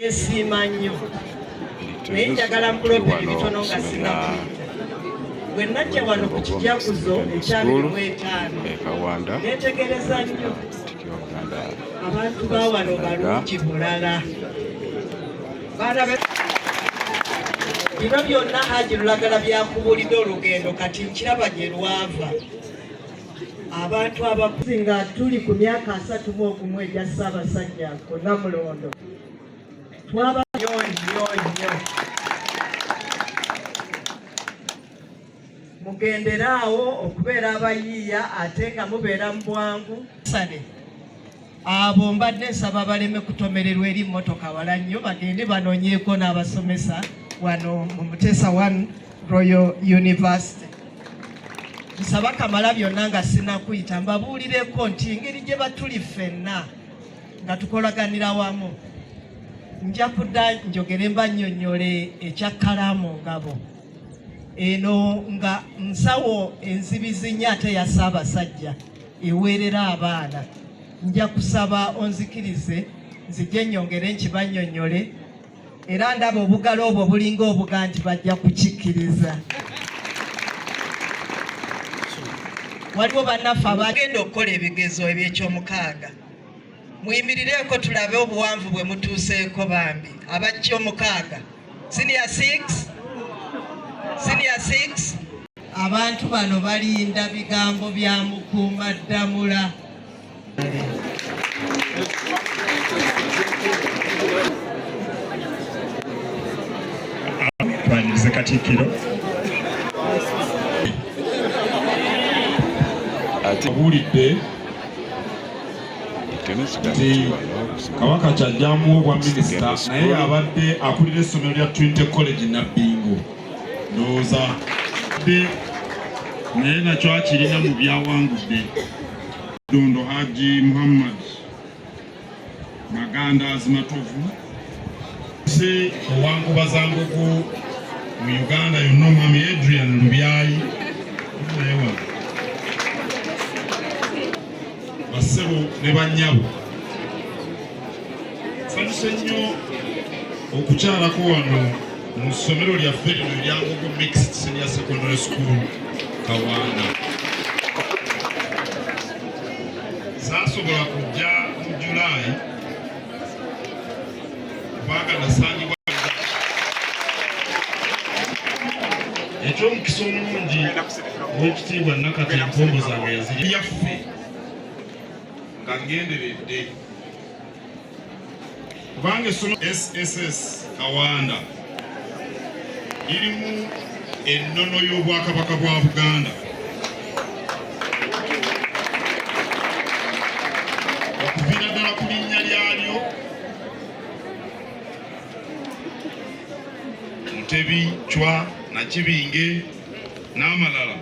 Nesiima nnyo naye njagala mpulope ebitono nga sinakuyita bwe najja wano ku kijaguzo eky'abiri neetegereza nnyo abantu ba wano balungi bulala bino byonna Haji Lulagala byakubulidde olugendo kati nkiraba gye lwava abantu abakuzi nga tuli ku myaka 31 egya Ssaabasajja ku Namulondo twaba nnyo mugenderaawo okubeera abayiiya ate nga mubeera mu bwangu sale abo mbadde nsaba baleme kutomererwa eri mmotoka wala nnyo bagende banoonyeeko n'abasomesa wano mu Muteesa 1 Royal University. Nsaba Kamala byonna nga sinakuyita mbabuulireko nti engeri gye batuli ffenna nga tukolaganira wamu nja kudda njogere mbannyonnyole ekya kkalaamu ngabo eno nga nsawo enzibizi nnyo ate ya Ssaabasajja eweerera abaana nja kusaba onzikirize nzije nnyongere nkibannyonnyole era ndaba obugalo obwo bulinga obuga nti bajja kukikkiriza. Waliwo bannaffe abagenda okukola ebigezo eby'ekyomukaaga muyimirireeko tulabe obuwanvu bwe mutuuseeko bambi abakyomukaaga senior 6 abantu bano balinda bigambo bya Mukuumaddamula. Twanirize Katikkiro buulidde nti Kabaka kyajjamu obwa minisita naye abadde akulira essomero lya Trinity College Nabbingo ndowooza naye nakyo akirina mu byawangudde Dondo Haji Muhammad Maganda Azimatovu si owangubazangugu mu Uganda yonna Omwami Adrian Lubyayi nayewa basebo ne bannyabo nsanyuse nnyo okukyalako wano mu ssomero lyaffe lino eryangugu Mixed Senior Secondary School Kawaana. Saasobola kujja mu Julaayi kubanga nasangibwa ekyomukisa omulungi ow'ekitiibwa Nakati empombo zange yaziri yaffe nga ngenderedde kubanga essomero SSS Kawaanda lirimu ennono y'Obwakabaka bwa Buganda okuviira ddala ku linnya lyalyo Mutebi, Chwa, Nakibinge n'amalala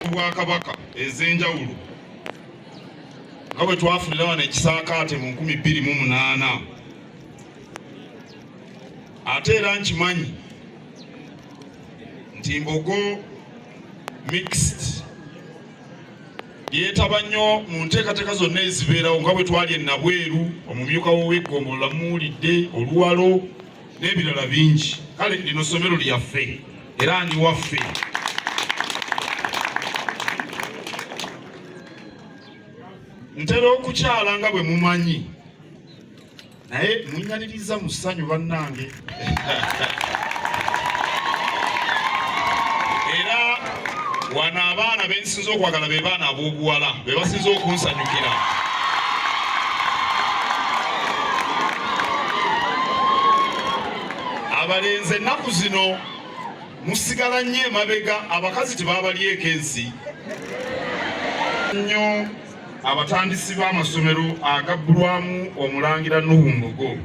Obwakabaka ez'enjawulo nga bwe twafunira wano ekisaakaate mu 2008 ate era nkimanyi nti Mbogo Mixed yeetaba nnyo mu nteekateeka zonna ezibeerawo nga bwe twali e Nabweru omumyuka w'Eggombolola muwulidde Oluwalo n'ebirala bingi. Kale lino ssomero lyaffe era ndi waffe. Ntera okukyala nga bwe mumanyi naye munyaliriza mu ssanyu bannange era wano abaana bensinza okwagala be baana ab'obuwala be basinza okunsanyukira. Abalenzi ennaku zino musigala nnyo emabega, abakazi tebabalyeko ensi nnyo. Abatandisi b'amasomero agabbulwamu Omulangira Nuhu Mbogo.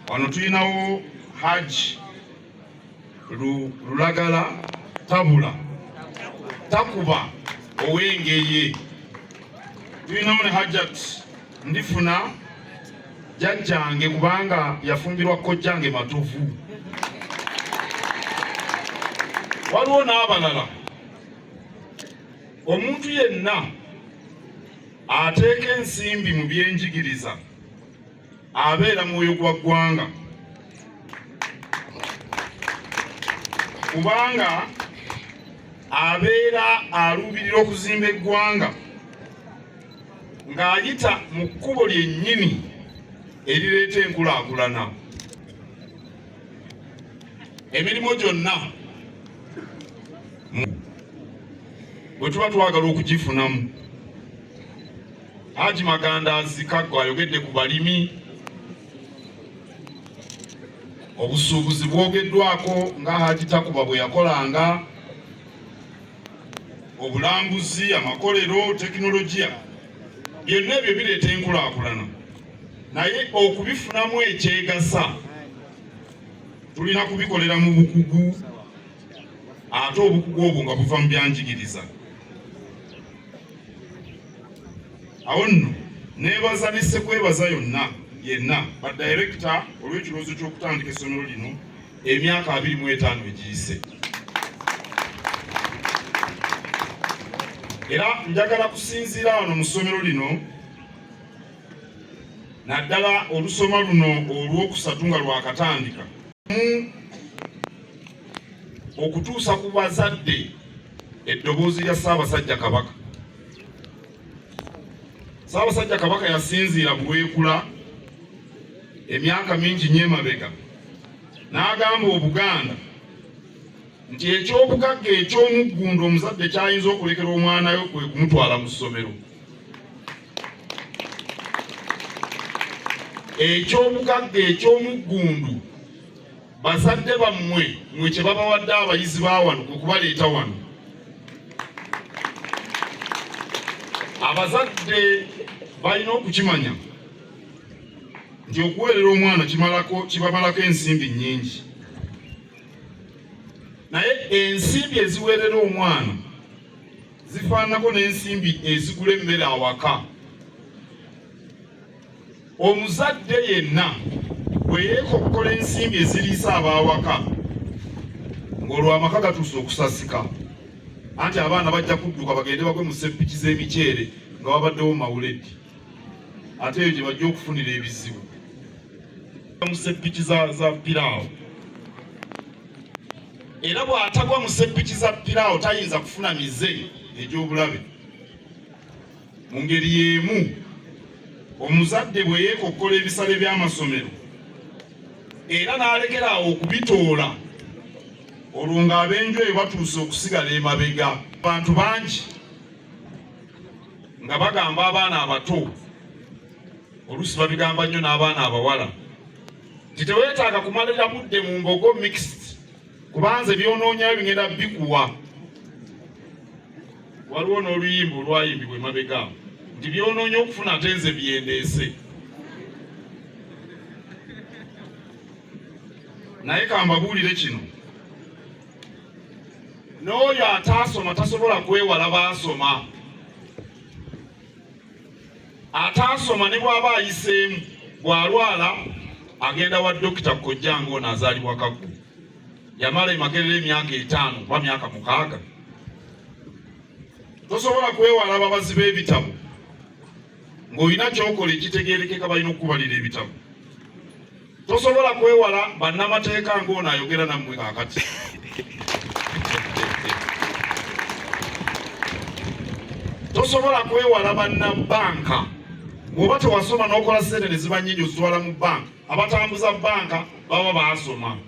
Wano tulinawo Haji Lulagala Tabula Takuba ow'Engeye. Tulinawo ne Hajat Ndifuna jjajjange kubanga yafumbirwa kojjange Matovu. Waliwo n'abalala. Omuntu yenna ateeka ensimbi mu byenjigiriza abeera mwoyo gwa ggwanga, kubanga abeera aluubirira okuzimba eggwanga ng'ayita mu kkubo lyennyini erireeta enkulaakulana. Emirimu gyonna bwe tuba twagala okugifunamu, Haji Magandazi Kaggo ayogedde ku balimi, obusuubuzi bwogeddwako nga Haji Takuba bwe yakolanga, obulambuzi, amakolero, tekinologiya, byonna ebyo bireeta enkulaakulana. Naye okubifunamu ekyegasa tulina kubikolera mu bukugu, ate obukugu obwo nga buva mu byanjigiriza. Awo nno neebaza ne ssekwebaza yenna badirekita olw'ekirowoozo ky'okutandika essomero lino emyaka 25 egiyise. Era njagala kusinziira wano mu ssomero lino, naddala olusoma luno olw'okusatu nga lwakatandika, okutuusa ku bazadde eddoboozi lya Ssaabasajja Kabaka. Ssaabasajja Kabaka yasinziira Bulwekula emyaka mingi nnyo emabega, n'agamba Obuganda nti eky'obugagga eky'omuggundu omuzadde kyayinza okulekera omwana we kwe kumutwala mu ssomero. Eky'obugagga eky'omuggundu bazadde bammwe mwe kye babawadde abayizi ba wano kwe kubaleeta wano. Abazadde balina okukimanya nti okuweerera omwana kibamalako ensimbi nnyingi, naye ensimbi eziweerera omwana zifaananako n'ensimbi ezigula emmere awaka. Omuzadde yenna bwe yeekokkola ensimbi eziriisa ab'awaka, ng'olwo amaka gatuuse okusasika, anti abaana bajja kudduka bagende bagwe mu seppiki z'emiceere nga babaddewo mawuledi, ate eyo gye bajja okufunira ebizibu mu seppiki za piraawo. Era bw'atagwa mu seppiki za piraawo tayinza kufuna mize egy'obulabe. Mu ngeri y'emu, omuzadde bwe yeekokkola ebisale by'amasomero era n'alekeraawo okubitoola, olwo ng'ab'enju eyo batuuse okusigala emabega. Abantu bangi nga bagamba abaana abato, oluusi babigamba nnyo n'abaana abawala, nti teweetaaga kumalira budde mu mbogo mixed, kubanze byonoonyayo bigenda bikuwa. Waliwo n'oluyimba olwayimbibwa emabega nti byonoonya okufuna ate nze byendeese. Naye kambabuulire kino, n'oyo ataasoma tasobola kwewala baasoma. Ataasoma ne bw'aba ayiseemu, bw'alwala agenda wa dokita kkojjange ono azaalibwa Kaggo, yamala emakerera emyaka 5 oba myaka 6. Tosobola kwewala ababazi b'ebitabo ng'olina kyokola ekitegeerekeka balina okukubalira ebitabo. Tosobola kwewala bannamateeka ng'ono ayogera nammwe kaakati. Tosobola kwewala bannabbanka, bw'oba tewasoma n'okola ssente ne ziba nnyingi ozitwala mu bbanka, abatambuza bbanka baba baasoma.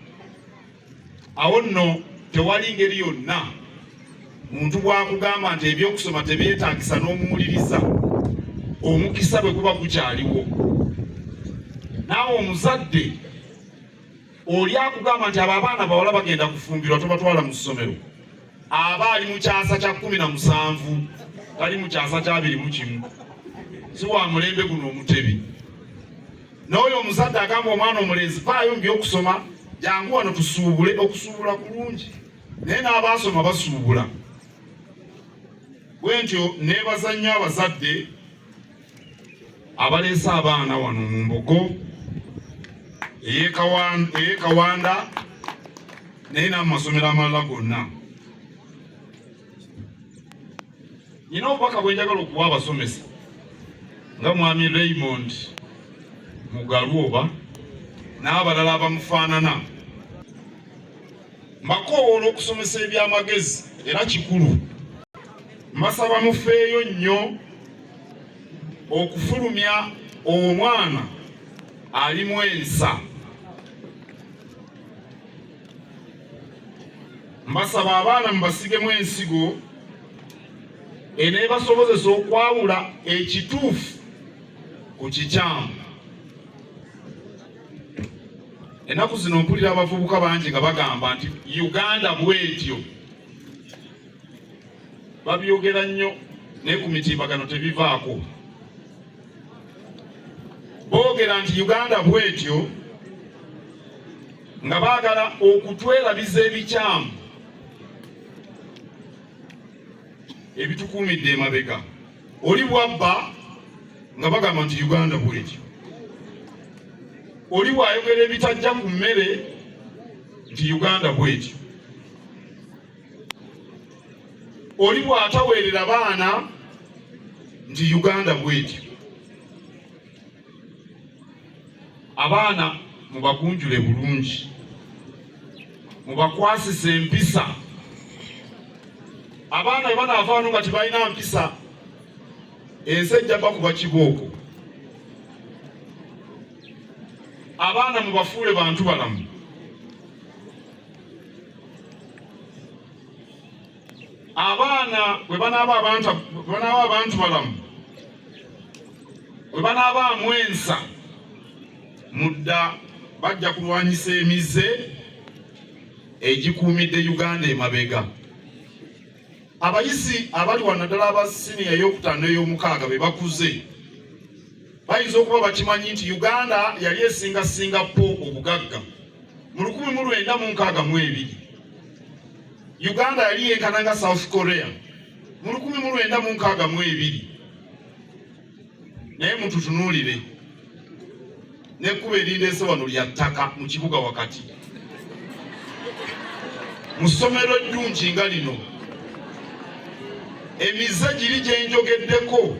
Awo nno tewali ngeri yonna muntu bw'akugamba nti ebyokusoma tebyetaagisa n'omuwuliriza, omukisa bwe guba gukyaliwo. Naawe omuzadde oli akugamba nti abo abaana bawala bagenda kufumbirwa, tobatwala mu ssomero, aba ali mu kyasa kya 17, tali mu kyasa kya 21, si wa mulembe guno omutebi. N'oyo omuzadde agamba omwana omulenzi vaayo mu byokusoma, jangu wano tusuubule. Okusuubula kulungi, naye n'abaasoma basuubula. Bwe ntyo neebaza nnyo abazadde abaleese abaana wano mu mbogo ey'Ekawanda naye n'amu masomero amalala gonna. Nina obubaka bwe njagala okuwa abasomesa nga Mwami Raymond Mugaluba n'abalala abamufaanana. Mbakoowola okusomesa eby'amagezi era kikulu. Mbasaba mufeeyo nnyo okufulumya omwana alimu ensa. Mbasaba abaana mubasigemu ensigo eneebasobozesa okwawula ekituufu ku kikyamu. Ennaku zino mpulira abavubuka bangi nga bagamba nti Uganda bwetyo. Babyogera nnyo naye ku mitimbagano tebivaako. Boogera nti Uganda bwetyo nga baagala okutwerabiza ebikyamu ebitukuumidde emabega. Oli bwabba nga bagamba nti Uganda bwetyo. Oli bwayogera ebitajja ku mmere nti Uganda bwetyo. Oli bw'ataweerera baana nti Uganda bwetyo. Abaana mubagunjule bulungi, mubakwasise empisa. Abaana bwe banaavaano nga tebalina mpisa, ensi ejja bakuba kibooko. Abaana mubafuule bantu balamu. Abaana bwe banaaba abantu balamu, bwe banaabaamu ensa, mudda bajja kulwanyisa emize egikuumidde Uganda emabega. Abayizi abali wano ddala aba siniya ey'okutaano n'ey'omukaaga be bakuze bayinza okuba bakimanyi nti Uganda yali esingasinga po obugagga mu 1962. Uganda yali yenkana nga South Korea mu 1962. Naye mututunuulire n'ekkuba erindeese wano lya ttaka mu kibuga wakati. Mu ssomero eddungi nga lino emize giri gye njogeddeko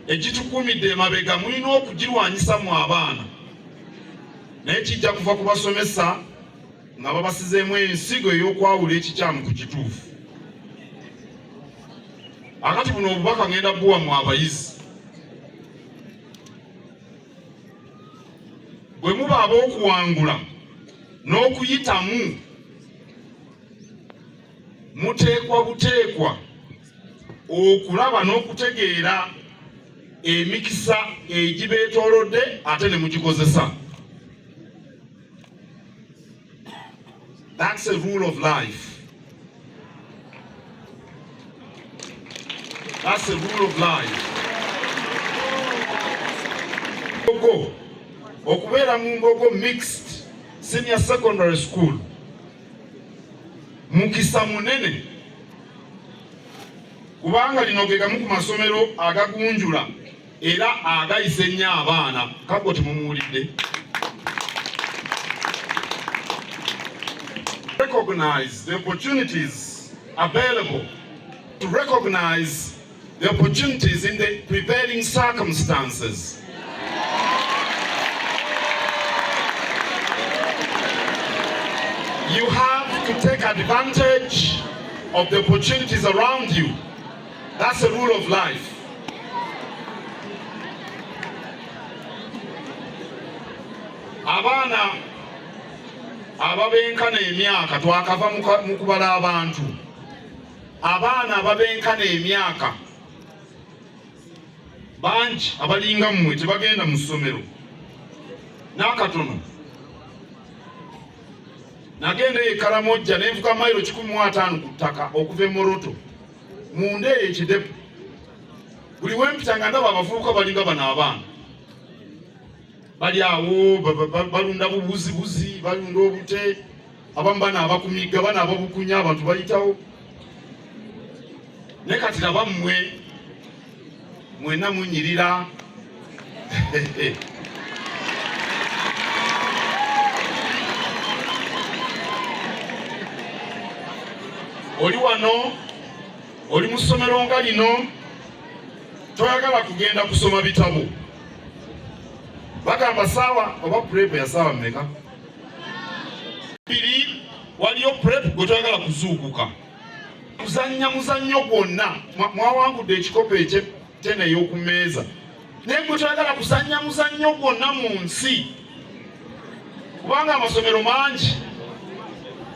egitukuumidde emabega mulina okugirwanyisa mu abaana. Naye kijja kuva ku basomesa nga babasizeemu ensigo ey'okwawula ekikyamu ku kituufu. Akati buno obubaka ngenda buwa mu abayizi. Bwe muba ab'okuwangula n'okuyitamu, muteekwa buteekwa okulaba n'okutegeera emikisa egibeetoolodde ate ne mugikozesa. That's a rule of life. That's a rule of life. Okubeera mu Mbogo Mixed Senior Secondary School mukisa munene, kubanga lino ge gamu ku masomero agagunjula era agayisa ennyo abaana. Kago temuwulidde. Recognize the opportunities available, to recognize the opportunities in the prevailing circumstances. You have to take advantage of the opportunities around you. That's a rule of life. Abaana ababenkana emyaka twakava mu kubala abantu. Abaana ababenkana emyaka bangi abalinga mmwe tebagenda mu ssomero. N'akatono nagenda e Karamojja ne nvuga mayiro 150 ku ttaka okuva e Moroto munda ekidepo. Buli wempita nga ndaba abavubuka balinga bano abaana bali awo balunda bubuzibuzi, balunda obute, abamu bana abakumiga, bana ababukunya, abantu bayitawo. Ne kati laba mmwe mwena munyirira. Oli wano, oli mu ssomero nga lino, toyagala kugenda kusoma bitabo. bagamba saawa oba prep ya saawa mmeka? Biri waliyo prep gwe toyagala kuzuukuka. Kuzannya muzannyo gwonna mwawangudde ekikopo eky'ettene ey'okumeeza. Naye gwe toyagala kuzannya muzannyo gwonna mu nsi. Kubanga amasomero mangi,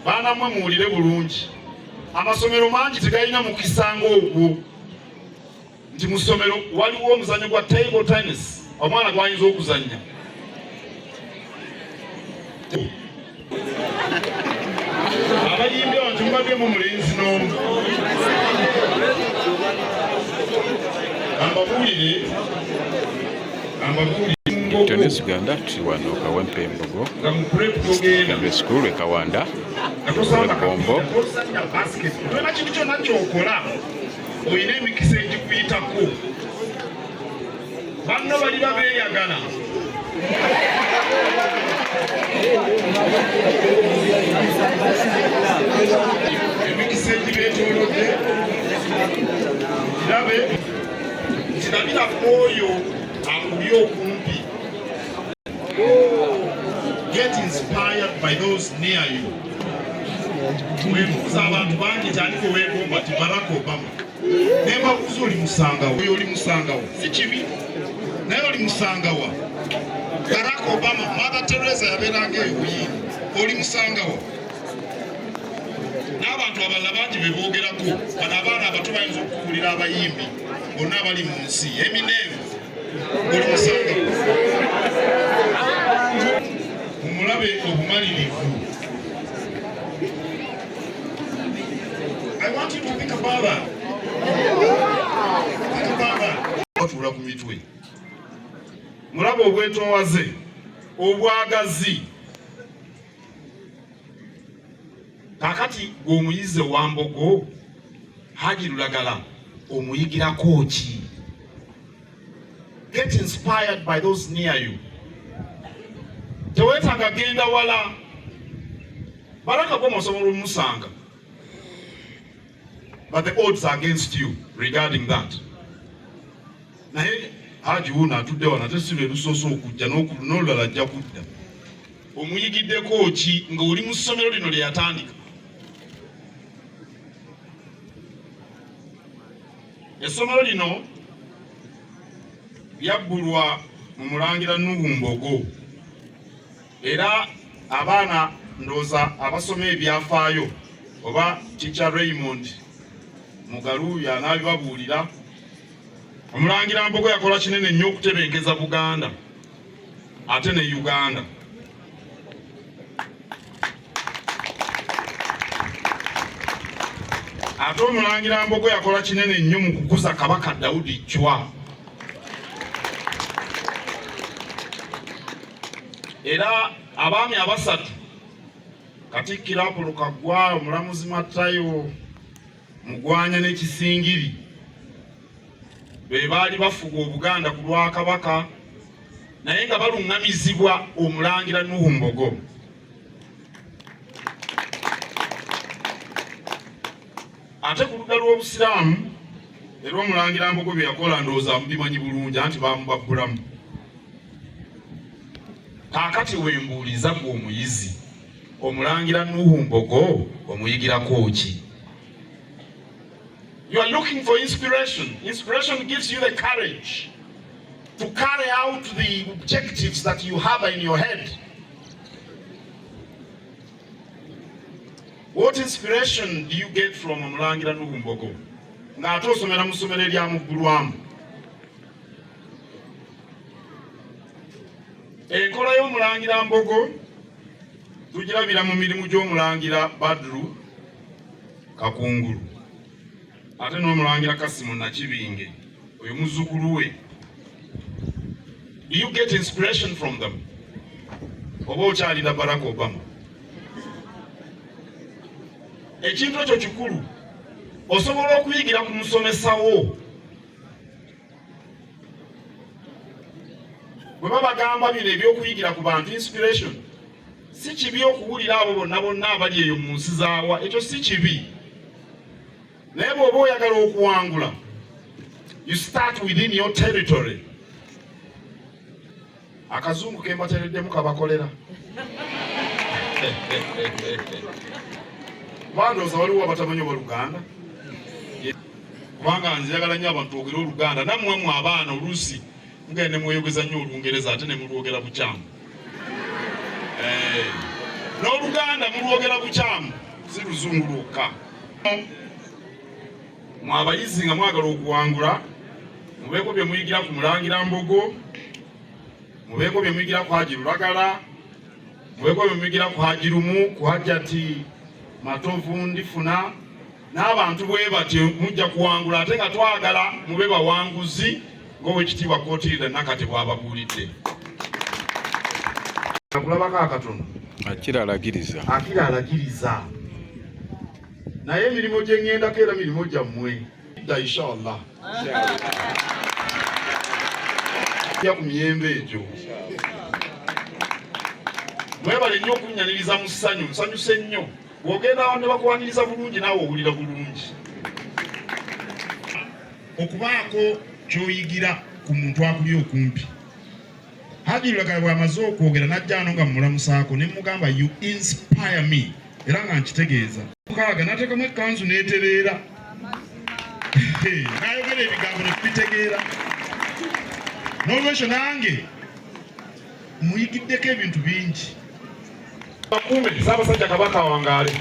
baana mmwe muwulire bulungi, amasomero mangi tegalina mukisa ng'ogwo. Nti mu ssomero waliwo omuzannyo gwa table tennis omwana gwayinza okuzannya. Abayimbi abantu mubaddemu mulenzi n'omu. Tennis Uganda tuli wano Kawempe Mbogo Primary School e Kawanda Bombo. Tolina kintu kyonna ky'okola olina emikisa egikuyitako. Banno bali babeeyagala. Emikisa egibeetoolodde kirabe kirabira ku oyo akuli okumpi. Get inspired by those near you. Weebuuza abantu bangi kyandiko weegomba ti Barack Obama. Nembabuuza oli musangawo. Oyo oli musangawo. Si kibi. Naye oli musangawa. Barack Obama, Mother Teresa yabeeranga eyo buyimbi. Oli musangawo. N'abantu abalala bangi be boogerako. Bano abaana abato bayinza okukuulira abayimbi bonna abali mu nsi. Eminem. Oli musangawo. Mumulabe obumalirivu. I want you to think about that. Think about that. Batuula ku mitwe. Mulabe obwetoowaze, obwagazi. Kakati g'omuyize wa Mbogo, Haji Lulagala, omuyigirako ki? Get inspired by those near you. Teweetaaga genda wala. Barack Obama osobola omusanga. But the odds are against you regarding that. Naye Haji wuno atudde wano ate si lwe lusoose okujja n'olulala ajja kudda. Omuyigiddeko ki nga oli mu ssomero lino lye yatandika? Essomero lino lyabbulwa mu Mulangira Nuhu Mbogo. Era abaana ndowooza abasoma ebyafaayo oba Teacher Raymond Mugalu y'anaabibabuulira. Omulangira Mbogo yakola kinene nnyo okutebenkeza Buganda ate ne Uganda. Ate Omulangira Mbogo yakola kinene nnyo mu kukuza Kabaka Daudi Chwa. Era abaami abasatu, Katikkiro Apolo Kaggwa, Omulamuzi Matayo Mugwanya ne Kisingiri, be baali bafuga Obuganda ku lwa Kabaka naye nga baluŋŋamizibwa Omulangira Nuhu Mbogo. Ate ku ludda lw'Obusiraamu era Omulangira Mbogo bye yakola ndowooza mubimanyi bulungi anti bamubabbulamu. Kaakati wembuuliza gwe omuyizi, Omulangira Nuhu Mbogo omuyigirako ki? You are looking for inspiration. Inspiration gives you the courage to carry out the objectives that you have in your head. What inspiration do you get from Omulangira Nuhu Mbogo? Ng'ate osomera mu ssomero eryamuggulwamu. Enkola y'Omulangira Mbogo tugirabira mu mirimu gy'Omulangira Badru Kakungulu ate n'Omulangira Kasimu Nakibinge oyo muzzukulu we. Do you get inspiration from them? Oba okyalira Barack Obama? Ekintu ekyo kikulu. Osobola okuyigira ku musomesawo. Bwe babagamba bino ebyokuyigira ku bantu inspiration, si kibi okuwulira abo bonna bonna abali eyo mu nsi zaawa, ekyo si kibi. Naye bw'oba oyagala okuwangula, you start within your territory. akazungu ke mbatereddemu kabakolera bandooza waliwo abatamanyi Oluganda kubanga nziyagala nnyo abantu boogera Oluganda nammwe abaana oluusi mugende mweyogeza nnyo Olungereza ate ne mulwogera bukyamu n'Oluganda mulwogera bukyamu si Luzungu lwokka. Mwe abayizi nga mwagala okuwangula mubeeko bye muyigira ku Mulangira Mbogo, mubeeko bye muyigira ku Haji Lulagala, mubeeko bye muyigira ku Haji Lumu, ku Hajjati Matovu Ndifuna n'abantu bwe batyo mujja kuwangula ate nga twagala mube bawanguzi ng'Oweekitiibwa Kootirida Nakate bw'ababuulidde. Akulabako akatono akiralagiriza naye emirimu gye ŋŋendako era mirimu gyammwe idda inshallah ja ku miyembe egyo mwebale nnyo okunyaniriza mu ssanyu nsanyuse nnyo bw'ogenda awo ne bakuwaniriza bulungi naawe owulira bulungi okubaako ky'oyigira ku muntu akuli okumpi. Haji Lulagala bw'amaze okwogera n'ajja ano nga mulamusaako ne mugamba you inspire me era nga nkitegeeza mukaaga n'ateekamu ekkanzu n'etereera n'ayogera ebigambo ne tubitegeera n'olwekyo nange muyigiddeko ebintu bingi. Bakuume Ssaabasajja Kabaka awangaale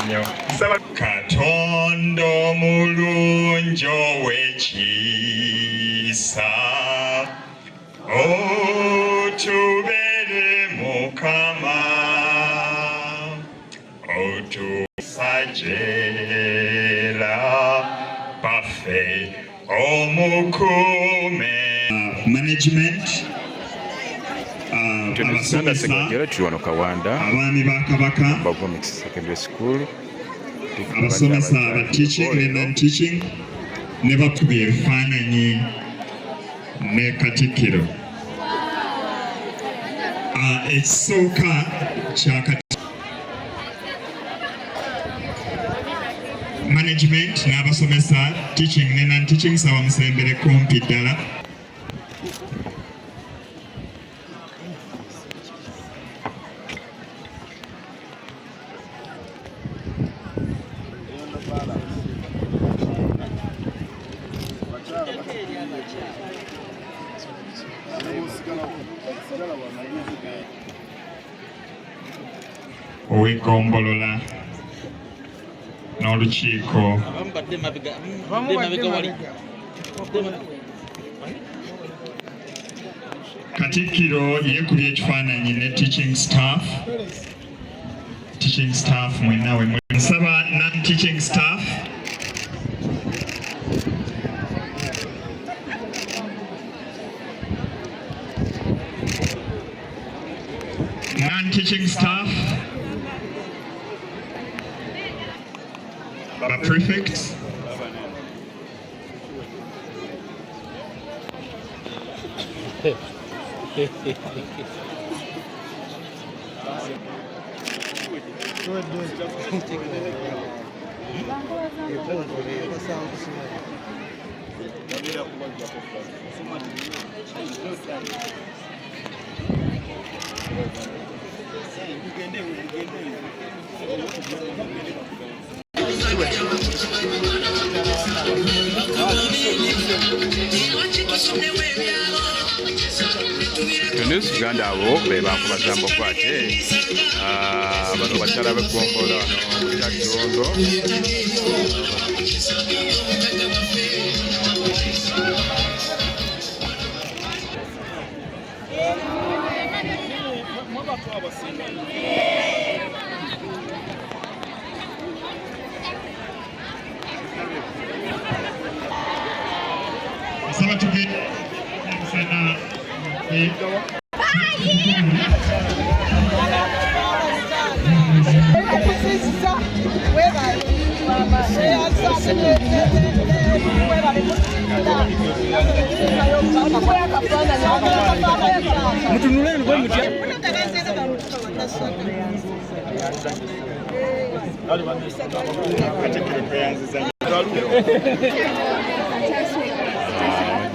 nnyo. Katonda omulungi ow'ekisa otubere Mukama otusajjera baffe omukuume management abaami ba Kabaka abasomesa aba teaching ne non-teaching ne bakuba ebifaananyi ne Katikkiro. Ekisooka kya management n'abasomesa teaching ne non-teaching sawa musembere kumpi ddala. Owegombolola n'olukiiko Katikkiro yeekubye ekifaananyi ne teaching staff mwenna we nsaba non-teaching staff prefects News Uganda abo be bakubaza mbokwate bano bakyala b'eggombolola mu Kirondo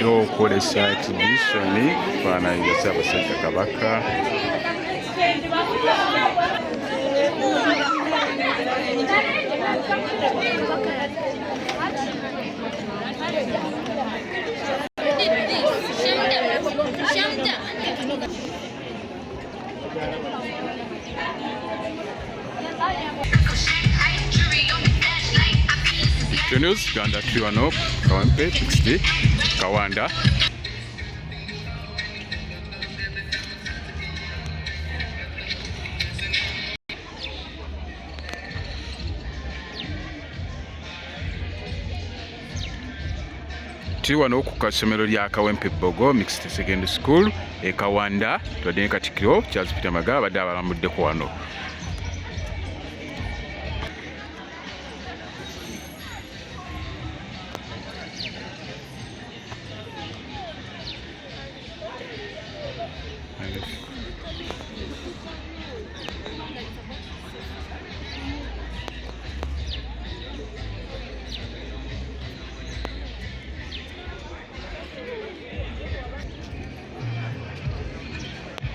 okwolesa ekibisoni ekifaananyi nga Ssaabasajja Kabaka. News Uganda tuli wano Kawempe 60 Kawanda. Tuli wano ku kasomero lya Kawempe Bogo Mixed Secondary School e Kawanda. Twadde ne Katikkiro Charles Peter Maga abadde abalambuddeko wano.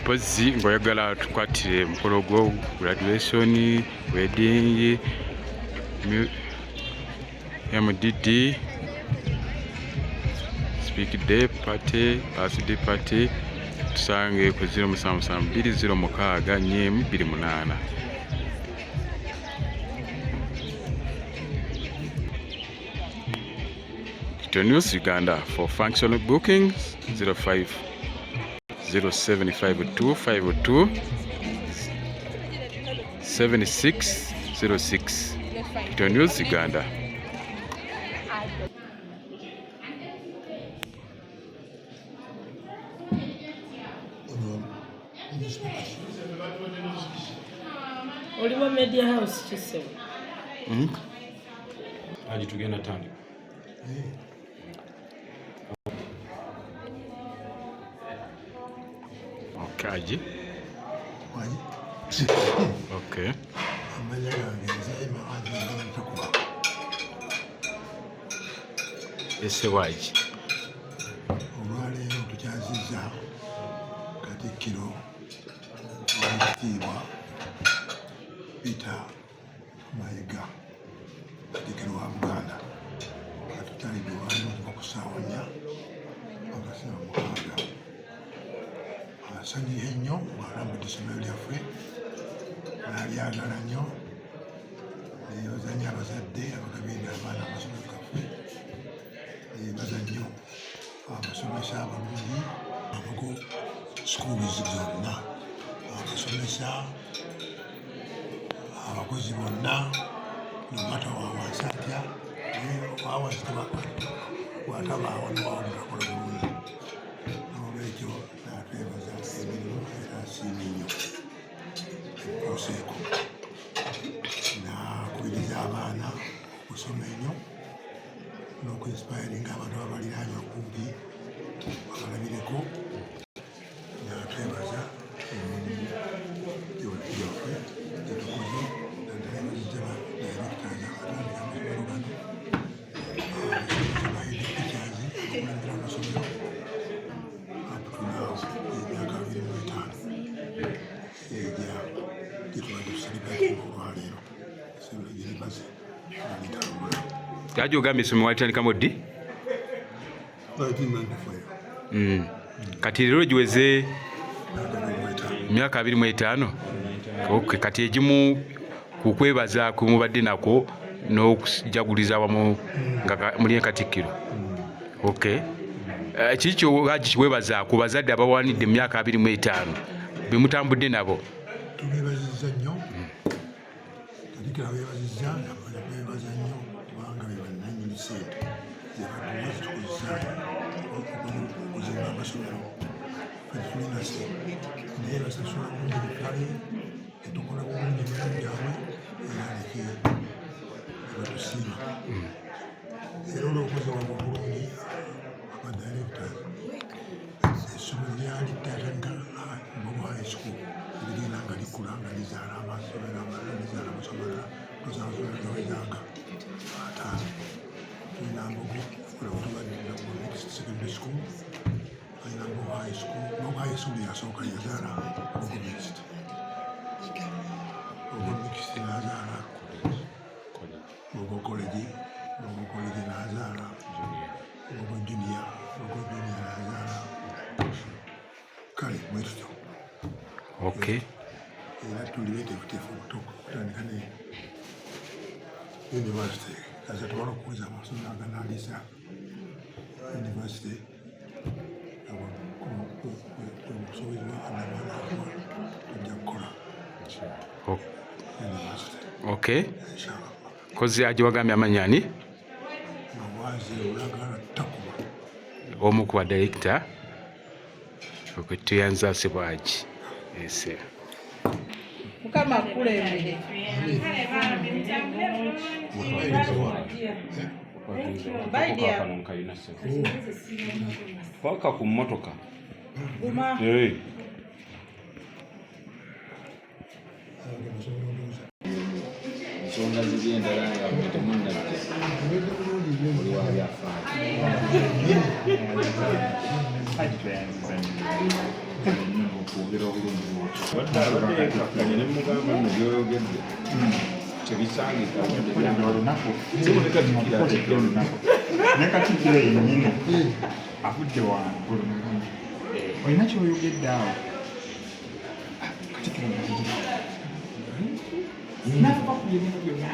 Pozi ngoyagala tukwatire mukolo gwo graduation, wedding, MDD, speak day party, birthday party, tusange ku 077206 nyemu 28. News Uganda for functional bookings 075252 7606. News Uganda. Oliwa Media House Chisel. Aji tugenda tandi. Okay. Okay. Ese waji. Olwaleero tukyazizza Katikkiro Oweekitiibwa Peter Mayiga, Katikkiro wa Buganda. Atutwalidde wano okuva ku ssaawa 4 mpaka ssaawa 6. Asanyuye nnyo ng'alambudde essomero lyaffe, n'alyagala nnyo, neebaza nnyo abazadde abagabirira abaana amasomero gaffe, neebaza nnyo abasomesa abalungi abago schools zonna, abasomesa abakozi bonna, nomata wawansi atya naye wawansi watabaawo niwawulirakola bulungi. N'olwekyo n'atwebaza emirimu era asiimye nnyo enkoseeko, n'akubiriza abaana okusoma ennyo n'okwinsipayiringa abantu abaliraanye okumpi babalabireko. N'atwebaza emirimu gyaffe gyetukoze, n'atwebazizza badirectors abatandika amasomero gano, abasomesa ba head teachers abakulembera amasomero aputunaawo emyaka 25 ejja gyetubadde tuseribati olwaleero. Essomero gye libaze nga litambula. Yaji ogambye essomero walitandikamu ddi? 1994. Kati leero giweze myaka 25. myaka 25. Okay, kati egimu ku kwebaza kwe mubadde nako n'okujaguliza wamu nga muli Katikkiro. Okay. Kikyo Haji kiwebaza ku bazadde abawanidde emyaka 25 bemutambudde nabo. Tubeebazizza nnyo. Katikkiro abeebazizza, abeebaza nnyo kubanga be bannannyini ssente ze baduwa zitukozesa okuzimba amasomero. Kati tulina ssente naye basasula bulungi ebitale, netukola bulungi emirimu gyabwe era leke ne batusiima. Era olw'okukoze wabwe bulungi abadirectors, essomero lyali lyatandika Bogo High School erigenda nga likula nga lizaala amasomero amalala, lizaala amasomero gawezanga 5. Tulina Mbogo secondary school, alina mu high school, no high school yasooka yazaala ogo mixed. Ogo mixed n'azaala ogo college n'azaala ogo junior n'azaala kale bwetutyo. Okay. Era tuli beeteefuteefu okutandika ne university kaza tubala okuweza amasomo aganaalisa university obusobozi bw'abaana tujja kukola university. Okay. Kozi aje wagambye amannya ani? Mawaazi olagala takuba. Omu ku badirekita okwetuyanza Sebwagi. Yes. Mukama akulembere. Paka ku mmotoka. Guma. Ensonga ziri endala nga temunnajja oli wa byafaayo. Okwogera obulungi wadde ekakkanye ne mugamba nno byoyogedde tebisangika olunaku sibulekatikira olunaku ne Katikkiro yennyini avudde waggulu olina kyoyogedde awo Katikkiro n'ava ku byonna byonna